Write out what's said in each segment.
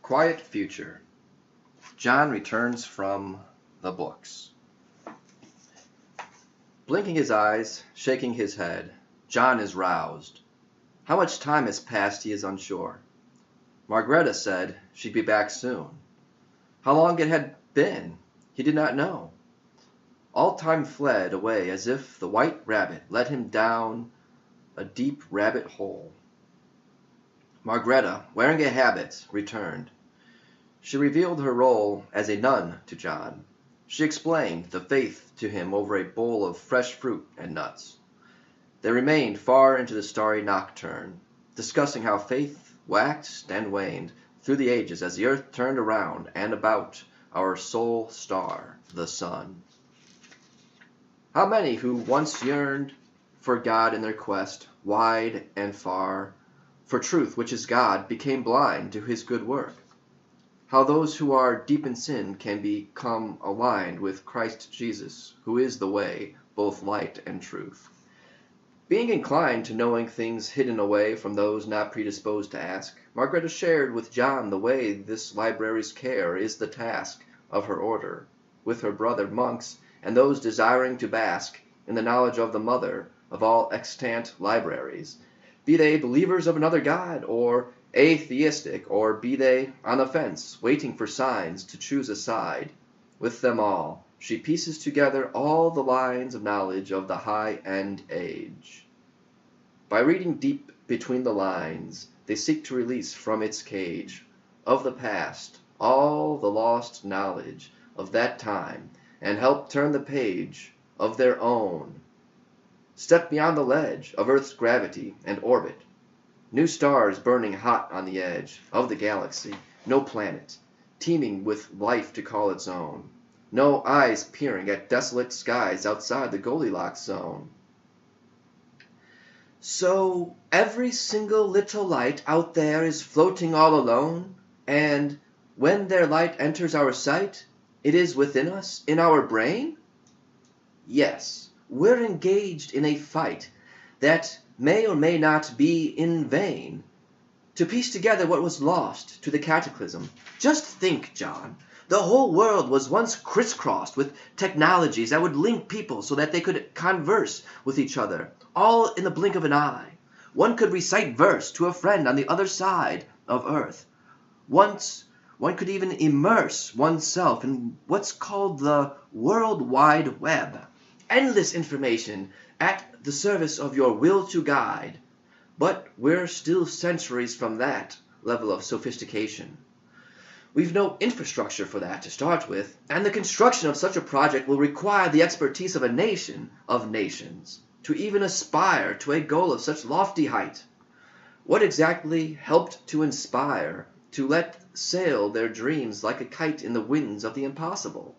Quiet future. John returns from the books. Blinking his eyes, shaking his head, John is roused. How much time has passed he is unsure. Margreta said she'd be back soon. How long it had been, he did not know. All time fled away as if the white rabbit led him down a deep rabbit hole. Margreta, wearing a habit, returned. She revealed her role as a nun to John. She explained the faith to him over a bowl of fresh fruit and nuts. They remained far into the starry nocturne, discussing how faith waxed and waned through the ages as the earth turned around and about our sole star, the sun. How many who once yearned for God in their quest, wide and far, for truth which is God, became blind to his good work. How those who are deep in sin can become aligned with Christ Jesus, who is the way, both light and truth. Being inclined to knowing things hidden away from those not predisposed to ask, Margreta shared with John the way this library's care is the task of her order, with her brother monks and those desiring to bask in the knowledge of the mother of all extant libraries, be they believers of another God or atheistic, or be they on the fence, waiting for signs to choose a side. With them all, she pieces together all the lines of knowledge of the high-end age. By reading deep between the lines, they seek to release from its cage of the past all the lost knowledge of that time, and help turn the page of their own. Step beyond the ledge of Earth's gravity and orbit. New stars burning hot on the edge of the galaxy. No planet, teeming with life to call its own. No eyes peering at desolate skies outside the Goldilocks zone. So every single little light out there is floating all alone, and when their light enters our sight, it is within us, in our brain? Yes, we're engaged in a fight that may or may not be in vain, to piece together what was lost to the cataclysm. Just think, John, the whole world was once crisscrossed with technologies that would link people so that they could converse with each other, all in the blink of an eye. One could recite verse to a friend on the other side of Earth. Once, one could even immerse oneself in what's called the World Wide Web. Endless information at the service of your will to guide. But we're still centuries from that level of sophistication. We've no infrastructure for that to start with, and the construction of such a project will require the expertise of a nation of nations to even aspire to a goal of such lofty height. What exactly helped to inspire to let sail their dreams like a kite in the winds of the impossible?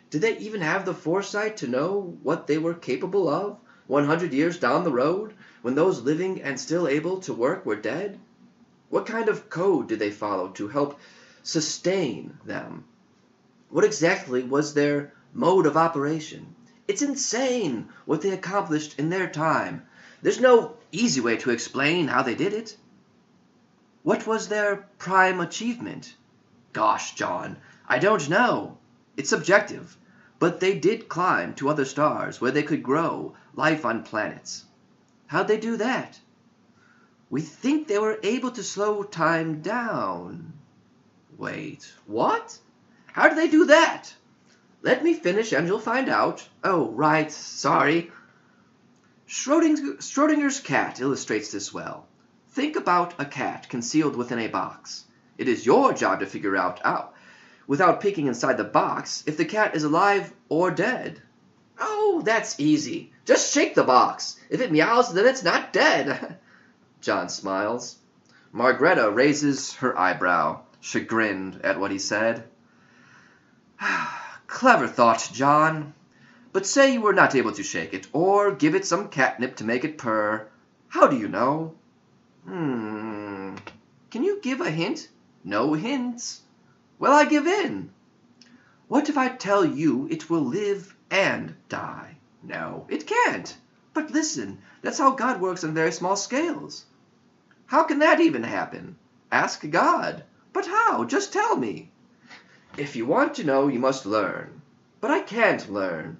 Did they even have the foresight to know what they were capable of 100 years down the road, when those living and still able to work were dead? What kind of code did they follow to help sustain them? What exactly was their mode of operation? It's insane what they accomplished in their time. There's no easy way to explain how they did it. What was their prime achievement? Gosh, John, I don't know. It's subjective. But they did climb to other stars where they could grow life on planets. How'd they do that? We think they were able to slow time down. Wait, what? How did they do that? Let me finish and you'll find out. Oh, right, sorry. Schrodinger's cat illustrates this well. Think about a cat concealed within a box. It is your job to figure out, without peeking inside the box, if the cat is alive or dead. Oh, that's easy. Just shake the box. If it meows, then it's not dead. John smiles. Margreta raises her eyebrow, chagrined at what he said. Clever thought, John. But say you were not able to shake it, or give it some catnip to make it purr. How do you know? Can you give a hint? No hints. Well, I give in. What if I tell you it will live and die? No, it can't. But listen, that's how God works on very small scales. How can that even happen? Ask God. But how? Just tell me. If you want to know, you must learn. But I can't learn.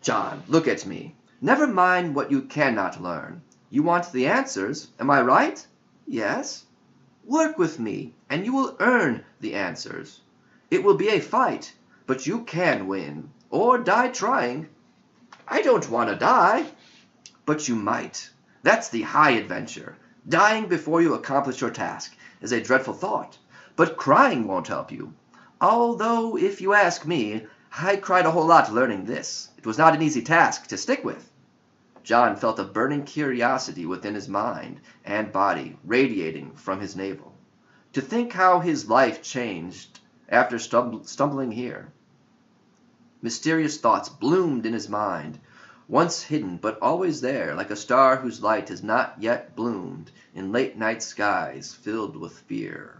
John, look at me. Never mind what you cannot learn. You want the answers, am I right? Yes. Work with me, and you will earn the answers. It will be a fight, but you can win, or die trying. I don't want to die. But you might. That's the high adventure. Dying before you accomplish your task is a dreadful thought, but crying won't help you. Although, if you ask me, I cried a whole lot learning this. It was not an easy task to stick with. John felt a burning curiosity within his mind and body radiating from his navel. To think how his life changed after stumbling here. Mysterious thoughts bloomed in his mind, once hidden but always there, like a star whose light has not yet bloomed in late night skies filled with fear.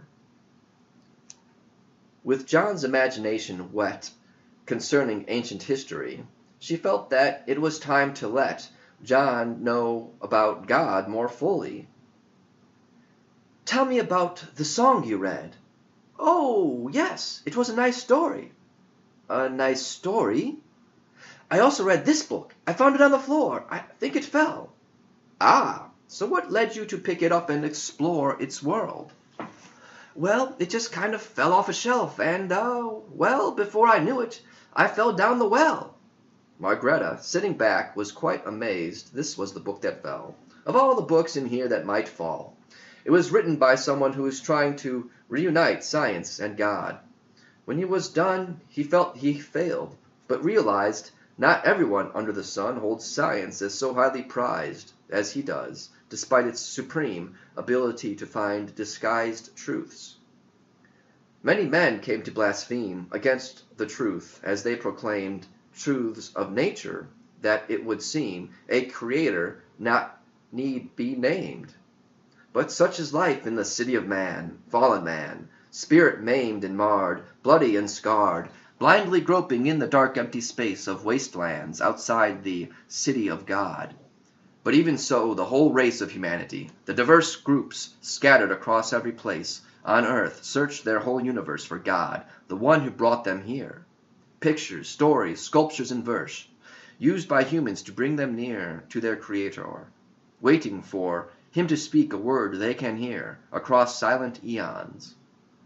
With John's imagination whet concerning ancient history, she felt that it was time to let John know about God more fully. Tell me about the song you read. Oh, yes, it was a nice story. A nice story? I also read this book. I found it on the floor. I think it fell. Ah, so what led you to pick it up and explore its world? Well, it just kind of fell off a shelf, and, well, before I knew it, I fell down the well. Margreta, sitting back, was quite amazed this was the book that fell. Of all the books in here that might fall, it was written by someone who was trying to reunite science and God. When he was done, he felt he failed, but realized not everyone under the sun holds science as so highly prized as he does, despite its supreme ability to find disguised truths. Many men came to blaspheme against the truth as they proclaimed truths of nature that it would seem a creator not need be named. But such is life in the city of man, fallen man, spirit maimed and marred, bloody and scarred, blindly groping in the dark empty space of wastelands outside the city of God. But even so, the whole race of humanity, the diverse groups scattered across every place on earth, searched their whole universe for God, the one who brought them here. Pictures, stories, sculptures, and verse, used by humans to bring them near to their Creator, waiting for him to speak a word they can hear across silent eons.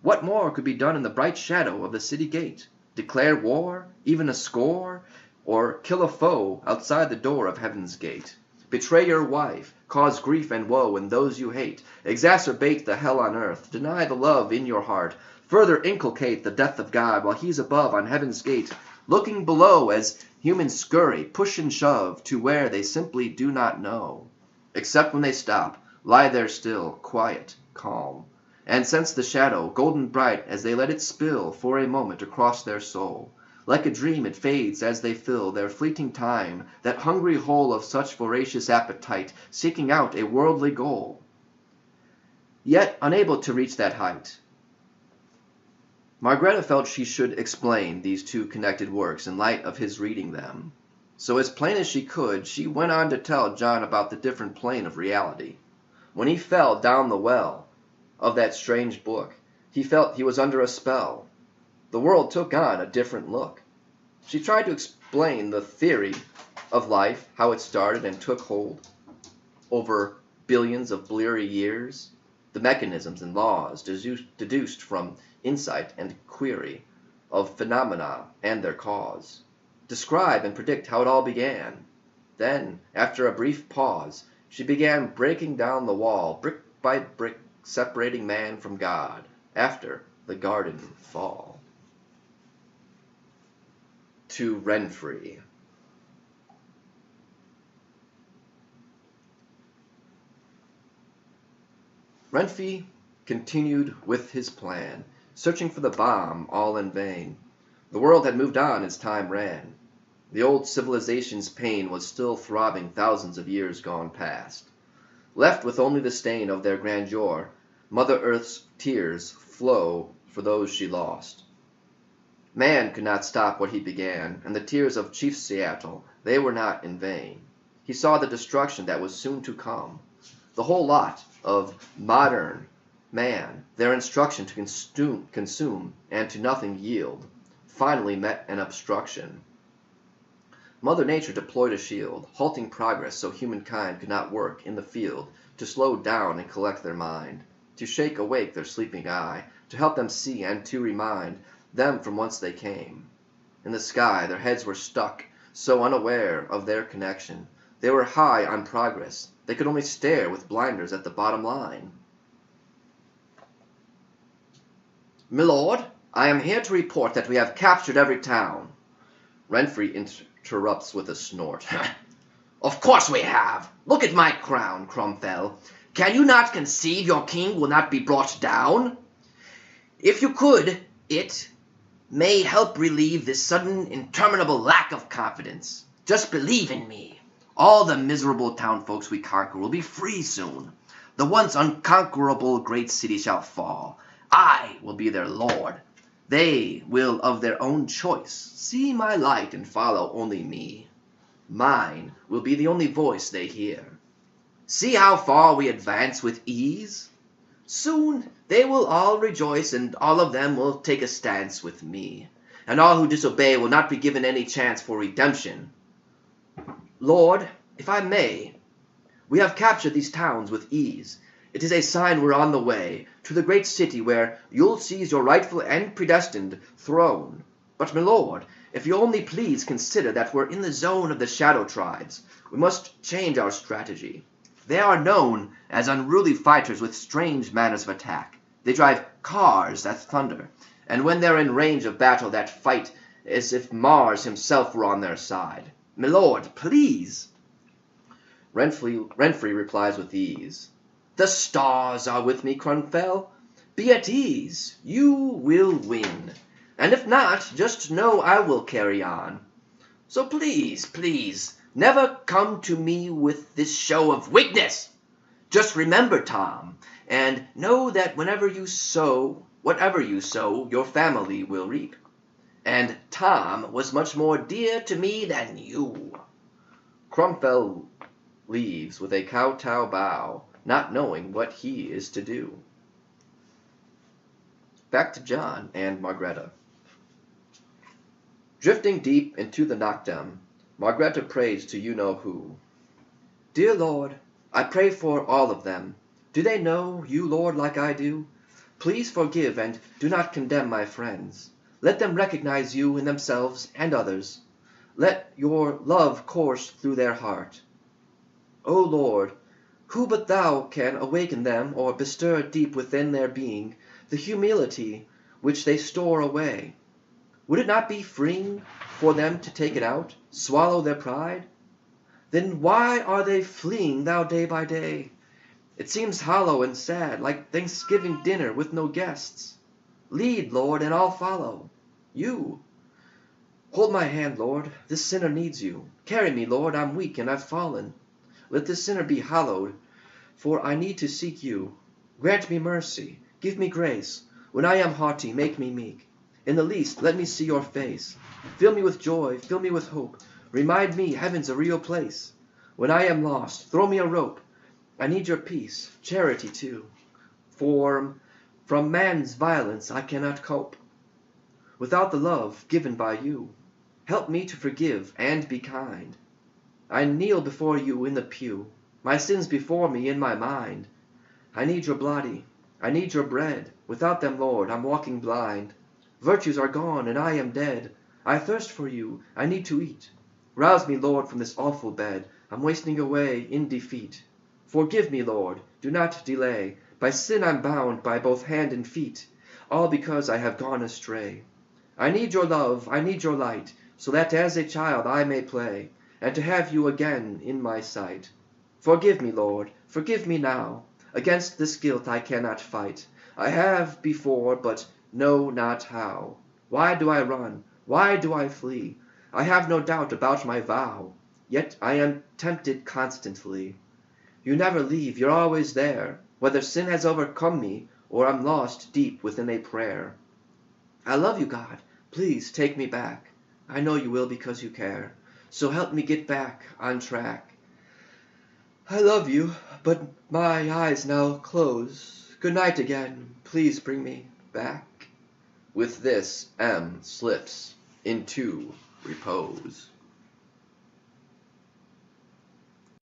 What more could be done in the bright shadow of the city gate? Declare war, even a score, or kill a foe outside the door of heaven's gate? Betray your wife, cause grief and woe in those you hate, exacerbate the hell on earth, deny the love in your heart, further inculcate the death of God while he's above on heaven's gate, looking below as humans scurry, push and shove to where they simply do not know. Except when they stop, lie there still, quiet, calm, and sense the shadow, golden bright, as they let it spill for a moment across their soul. Like a dream it fades as they fill their fleeting time, that hungry hole of such voracious appetite, seeking out a worldly goal, yet unable to reach that height. Margreta felt she should explain these two connected works in light of his reading them. So as plain as she could, she went on to tell John about the different plane of reality. When he fell down the well of that strange book, he felt he was under a spell. The world took on a different look. She tried to explain the theory of life, how it started and took hold over billions of bleary years, the mechanisms and laws deduced from insight and query of phenomena and their cause. Describe and predict how it all began. Then, after a brief pause, she began breaking down the wall, brick by brick, separating man from God, after the garden fall. To Renfrey. Renfrey continued with his plan, searching for the bomb all in vain. The world had moved on as time ran. The old civilization's pain was still throbbing thousands of years gone past. Left with only the stain of their grandeur, Mother Earth's tears flow for those she lost. Man could not stop what he began, and the tears of Chief Seattle, they were not in vain. He saw the destruction that was soon to come. The whole lot of modern man, their instruction to consume and to nothing yield, finally met an obstruction. Mother Nature deployed a shield, halting progress so humankind could not work in the field to slow down and collect their mind, to shake awake their sleeping eye, to help them see and to remind them from whence they came. In the sky their heads were stuck, so unaware of their connection. They were high on progress. They could only stare with blinders at the bottom line. "Milord, I am here to report that we have captured every town." Renfrey interrupts with a snort. "Of course we have. Look at my crown, Cromwell. Can you not conceive your king will not be brought down? If you could, it may help relieve this sudden, interminable lack of confidence. Just believe in me. All the miserable townfolks we conquer will be free soon. The once unconquerable great city shall fall. I will be their lord. They will of their own choice see my light and follow only me. Mine will be the only voice they hear. See how far we advance with ease? Soon they will all rejoice, and all of them will take a stance with me, and all who disobey will not be given any chance for redemption. Lord, if I may, we have captured these towns with ease. It is a sign we're on the way to the great city where you'll seize your rightful and predestined throne. But, my lord, if you only please consider that we're in the zone of the shadow tribes, we must change our strategy. They are known as unruly fighters with strange manners of attack. They drive cars that thunder, and when they're in range of battle that fight as if Mars himself were on their side. My lord, please." Renfrey replies with ease. "The stars are with me, Cromwell. Be at ease. You will win. And if not, just know I will carry on. So please, please, never come to me with this show of weakness. Just remember, Tom, and know that whatever you sow, your family will reap. And Tom was much more dear to me than you." Cromwell leaves with a kowtow bow, not knowing what he is to do. Back to John and Margreta. Drifting deep into the Noctem, Margreta prays to you-know-who. "Dear Lord, I pray for all of them. Do they know you, Lord, like I do? Please forgive and do not condemn my friends. Let them recognize you in themselves and others. Let your love course through their heart. O Lord, who but thou can awaken them or bestir deep within their being the humility which they store away? Would it not be freeing for them to take it out, swallow their pride? Then why are they fleeing thou day by day? It seems hollow and sad, like Thanksgiving dinner with no guests. Lead, Lord, and I'll follow. You. Hold my hand, Lord, this sinner needs you. Carry me, Lord, I'm weak and I've fallen. Let this sinner be hallowed, for I need to seek you. Grant me mercy, give me grace. When I am haughty, make me meek. In the least, let me see your face. Fill me with joy, fill me with hope. Remind me heaven's a real place. When I am lost, throw me a rope. I need your peace, charity too. For from man's violence I cannot cope without the love given by you. Help me to forgive and be kind. I kneel before you in the pew, my sins before me in my mind. I need your body, I need your bread. Without them, Lord, I'm walking blind. Virtues are gone and I am dead. I thirst for you, I need to eat. Rouse me, Lord, from this awful bed. I'm wasting away in defeat. Forgive me, Lord, do not delay. By sin I'm bound by both hand and feet, all because I have gone astray. I need your love, I need your light, so that as a child I may play, and to have you again in my sight. Forgive me, Lord, forgive me now. Against this guilt I cannot fight. I have before, but know not how. Why do I run? Why do I flee? I have no doubt about my vow, yet I am tempted constantly. You never leave, you're always there, whether sin has overcome me, or I'm lost deep within a prayer. I love you, God, please take me back. I know you will because you care, so help me get back on track. I love you, but my eyes now close, Good night again. Please bring me back. With this, M slips into repose.